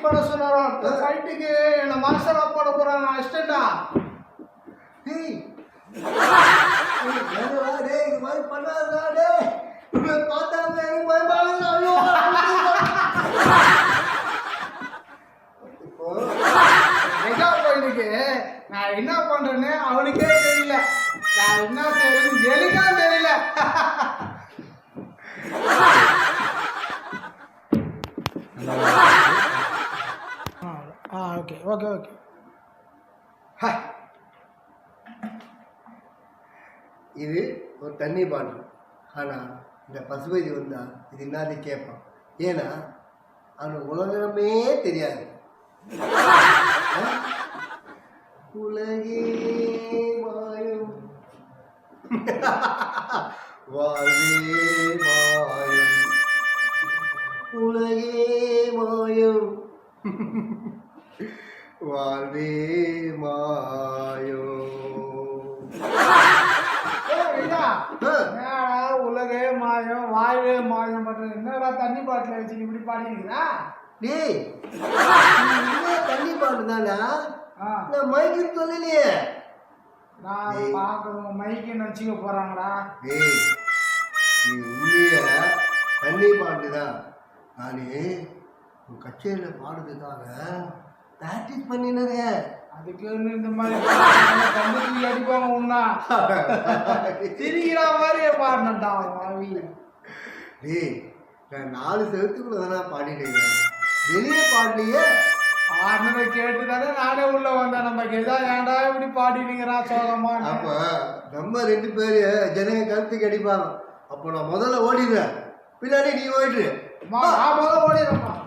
பண்ண சொன்னாரோ ஃபைட்டுக்கு என்ன மாஸ்டரா போட போறான் நான் அசிஸ்டண்டா. டேய் டேய் இது மாதிரி பண்ணாதடா டேய். பார்த்தாங்க எனக்கு பயமாகுது. ஐயோ எங்கா போயிருக்கு நான் என்ன பண்றேன்னு அவனுக்கே தெரியல. நான் என்ன செய்யறேன்னு எனக்கும் தெரியல. Okay okay okay. இது ஒரு தண்ணி பாட்டில். ஆனால் இந்த பசுபதி வந்தா இது என்னது கேட்பான். ஏன்னா அவனுக்கு உலகமே தெரியாது. உலகே மாயம் வாழ்வே மாயம் உலகே மாயம் வாழ்வே மாயம். உலகே மாயம் வாய்வே மாயம் பண்றது என்னடா தண்ணி பாட்டில வச்சு இப்படி பாடிக்கிறா? டேய் தண்ணி பாட்டு தானே நான் மைக்குன்னு சொல்லலையே. நான் பார்க்கணும் மைக்குன்னு வச்சுக்க போறாங்களா? டேய் நீ உண்மைய தண்ணி பாட்டு தான். நான் உன் கச்சேரியில் பாடுறதுக்காக ப்ராக்டிஸ் பண்ணினேன். அதுக்குன்னு இந்த மாதிரி கம்பெனி அடிப்பாங்க உன்னா திரிகிற மாதிரியே பாடினா மாவி. டேய் நான் 4 செவத்துக்குள்ள தானே பாடிட்டேன், வெளியே பாடலையே. ஆடுனதை கேட்டு தானே நானே உள்ள வந்தேன். நம்ம எதா ஏன்டா இப்படி பாடினீங்கிறா சோகமா. அப்போ நம்ம 2 பேர் ஜனங்க கருத்துக்கு அடிப்பாங்க. அப்போ நான் முதல்ல ஓடிடுவேன், பின்னாடி நீ ஓடிடு. நான் முதல்ல ஓடிடுறேன்.